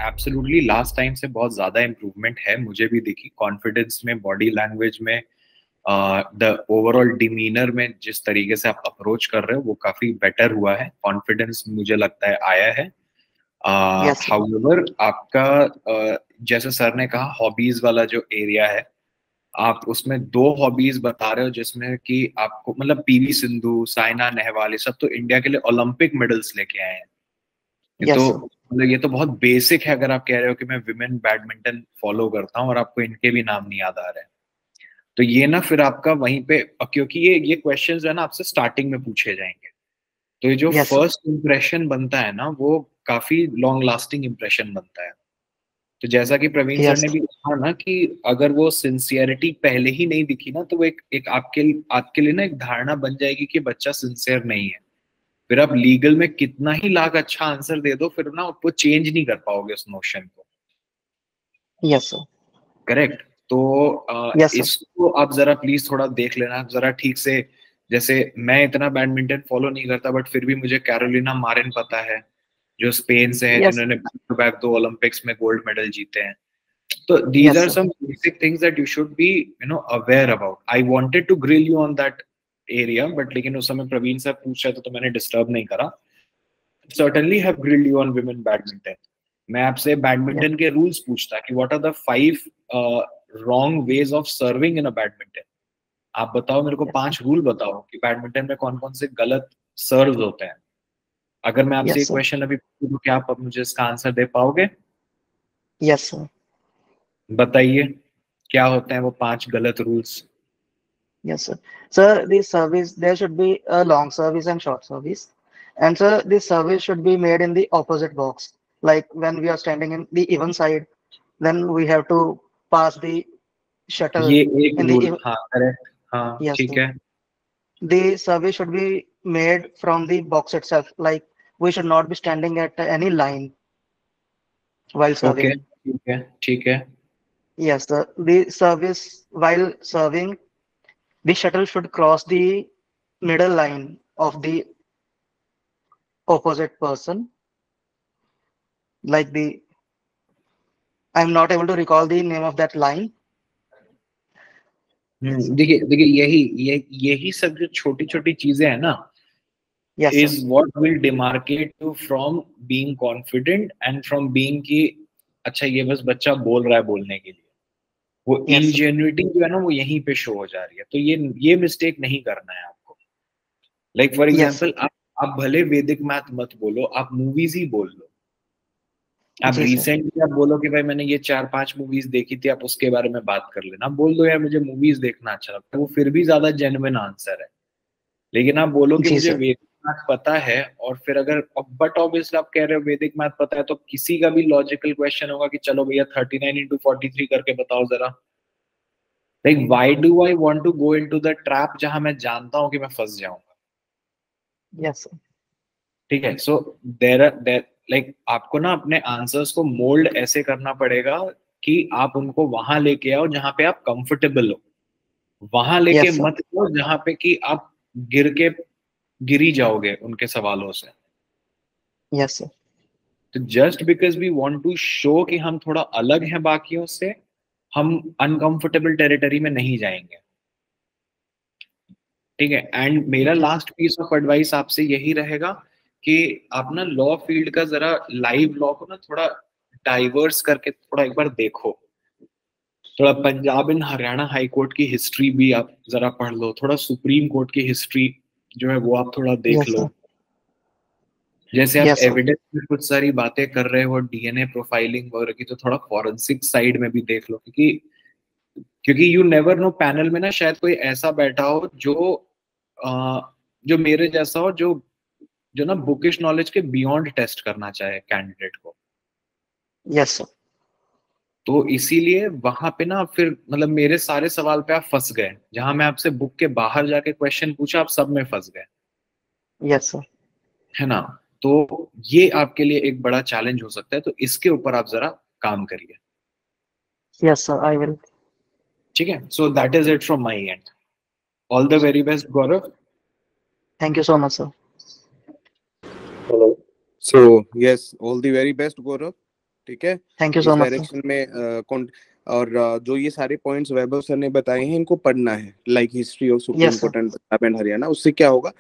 Absolutely last time से बहुत ज्यादा इम्प्रूवमेंट है, मुझे भी दिखी कॉन्फिडेंस में, बॉडी लैंग्वेज में, द ओवरऑल डिमीनर में, जिस तरीके से आप अप्रोच कर रहे हो वो काफी बेटर हुआ है, कॉन्फिडेंस मुझे लगता है आया है। हाउएवर आपका जैसे सर ने कहा हॉबीज वाला जो एरिया है, आप उसमें दो हॉबीज बता रहे हो जिसमें कि आपको मतलब पीवी सिंधु, साइना नेहवाल, ये सब तो इंडिया के लिए ओलंपिक मेडल्स लेके आए हैं। ये तो मतलब ये तो बहुत बेसिक है। अगर आप कह रहे हो कि मैं विमेन बैडमिंटन फॉलो करता हूँ और आपको इनके भी नाम नहीं याद आ रहे हैं, तो ये ना फिर आपका वहीं पे, क्योंकि ये क्वेश्चंस जो है ना आपसे स्टार्टिंग में पूछे जाएंगे, तो ये जो फर्स्ट इंप्रेशन बनता है ना वो काफी लॉन्ग लास्टिंग इंप्रेशन बनता है। तो जैसा कि प्रवीण सर ने भी कहा ना कि अगर वो सिंसियरिटी पहले ही नहीं दिखी ना, तो वो एक आपके लिए ना एक धारणा बन जाएगी कि बच्चा सिंसियर नहीं है। फिर आप लीगल में कितना ही लाख अच्छा आंसर दे दो, फिर ना वो चेंज नहीं कर पाओगे उस नोशन को। Yes sir. करेक्ट। तो इसको आप जरा प्लीज थोड़ा देख लेना जरा ठीक से। जैसे मैं इतना बैडमिंटन फॉलो नहीं करता, बट फिर भी मुझे कैरोलिना मारिन पता है, जो स्पेन से है, जिन्होंने बैक टू बैक 2 ओलंपिक्स में गोल्ड मेडल जीते हैं। So these are some basic things that you should be, aware about. I wanted to grill you on that area, but लेकिन उस समय प्रवीण सर पूछ रहे थे तो मैंने डिस्टर्ब नहीं करा। Certainly have grilled you on women badminton. मैं आपसे बैडमिंटन के रूल्स पूछता कि what are the 5 wrong ways of serving in a badminton. आप बताओ मेरे को 5 रूल बताओ कि बैडमिंटन में कौन कौन से गलत सर्व होते हैं। अगर मैं आपसे एक क्वेश्चन अभी पूछूं तो क्या आप मुझे इसका आंसर दे पाओगे? Yes sir. बताइए क्या होते हैं वो 5 गलत rules? Yes, sir. Sir, the service, there should be a long service and short service. And sir, the service should be made in the opposite box. Like when we are standing in the even side, then we have to pass the shuttle ये एक in the rule, हाँ correct, हाँ yes, ठीक sir. है। The service should be made from the box itself. Like we should not be standing at any line while okay serving. ठीक है ठीक है। Yes, sir. The service while serving, the shuttle should cross the middle line of the opposite person. Like the, I'm not able to recall the name of that line. देखिए देखिए यही सब जो छोटी छोटी चीजें हैं ना, Yes, is what will demarcate you from being confident and from being कि अच्छा ये बस बच्चा बोल रहा है बोलने के लिए। वो इनजेन्युइटी जो है ना वो यहीं पे शो हो जा रही है। तो ये मिस्टेक नहीं करना है आपको। लाइक फॉर एग्जाम्पल आप भले वैदिक मैथ मत बोलो, आप मूवीज ही बोल लो। आप रिसेंटली आप बोलो कि भाई मैंने ये 4-5 मूवीज देखी थी, आप उसके बारे में बात कर लेना। बोल दो यार मुझे मूवीज देखना अच्छा लगता है, वो फिर भी ज्यादा जेन्युइन आंसर है। लेकिन आप बोलो कि मुझे वैदिक मैथ पता है, और फिर अगर बट ऑब्वियसली आप कह रहे हो वैदिक मैथ पता है, तो किसी का भी लॉजिकल क्वेश्चन होगा कि चलो भैया 39 into 43 करके बताओ जरा। Like why do I want to go into the trap जहां मैं जानता हूं कि मैं फंस जाऊंगा। yes, ठीक है। सो देयर लाइक आपको ना अपने आंसर्स को मोल्ड ऐसे करना पड़ेगा कि आप उनको वहां लेके आओ जहां पे आप कंफर्टेबल हो। वहां लेके मत आओ जहां पे कि आप गिरी जाओगे उनके सवालों से। yes, sir. तो just because we want to show कि हम थोड़ा अलग हैं बाकियों से, हम अनकंफर्टेबल टेरिटरी में नहीं जाएंगे। ठीक है। एंड मेरा लास्ट पीस ऑफ एडवाइस आपसे यही रहेगा कि आप ना लॉ फील्ड का जरा लाइव लॉ को ना थोड़ा डाइवर्स करके थोड़ा एक बार देखो। थोड़ा Punjab and Haryana high court की हिस्ट्री भी आप जरा पढ़ लो, थोड़ा सुप्रीम कोर्ट की हिस्ट्री जो है वो आप थोड़ा देख लो। जैसे आप एविडेंस में कुछ सारी बातें कर रहे हो डीएनए प्रोफाइलिंग वगैरह की, तो थोड़ा फॉरेंसिक साइड में भी देख लो। क्योंकि यू नेवर नो, पैनल में ना शायद कोई ऐसा बैठा हो जो मेरे जैसा हो, जो जो ना बुकिश नॉलेज के बियॉन्ड टेस्ट करना चाहे कैंडिडेट को। Yes sir. तो इसीलिए वहां पे ना फिर मतलब मेरे सारे सवाल पे आप फंस गए, जहां मैं आपसे बुक के बाहर जाके क्वेश्चन पूछा आप सब में फंस गए। Yes sir. है ना। तो ये आपके लिए एक बड़ा चैलेंज हो सकता है, तो इसके ऊपर आप जरा काम करिए। Yes sir, I will. ठीक है। So that is it from my and. All the very best Gaurav. Thank you so much, sir. Hello. So yes, all the very best, Gaurav. ठीक है, थैंक यू इस so much sir. Direction में और जो ये सारे points वैभव sir ने बताए हैं इनको पढ़ना है, like history of supreme yes sir. Court and Punjab and Haryana. उससे क्या होगा,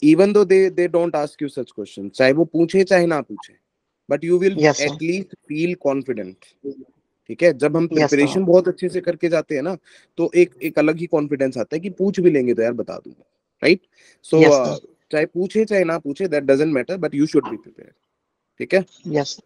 even though they don't ask you such question, चाहे वो पूछे चाहे ना पूछे, but you will yes sir. At least feel confident. ठीक है, जब हम यस सर। प्रिपरेशन बहुत अच्छे से करके जाते हैं ना, तो एक अलग ही कॉन्फिडेंस आता है कि पूछ भी लेंगे तो यार बता दूंगा, राइट। So yes sir. चाहे पूछे चाहे ना पूछे, that doesn't matter, but you should be prepared. ठीक है, यस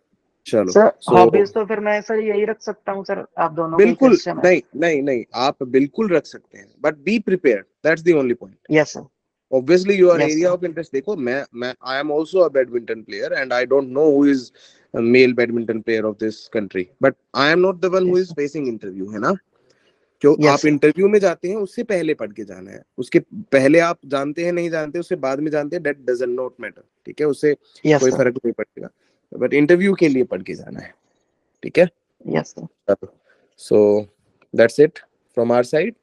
चलो। सर। सो हॉबीज तो फिर मैं सर यही रख सकता हूँ सर, आप दोनों को ही बिल्कुल क्वेश्चन है। नहीं नहीं नहीं, आप बिल्कुल रख सकते हैं, but be prepared, that's the only point. Yes sir. Obviously your yes area sir. of interest, देखो मैं I am also a badminton player and I don't know who is a male badminton player of this country, but I am not the one who yes is sir. facing interview, है ना। जो yes आप sir. Interview में जाते हैं उससे पहले पढ़ के जाना है, उसके पहले आप जानते हैं नहीं जानते, उससे बाद में जानते हैं, that does not matter। ठीक है, उससे यस कोई सर। फर्क नहीं पड़ेगा, बट इंटरव्यू के लिए पढ़ के जाना है। ठीक है, yes sir. So that's it from our side.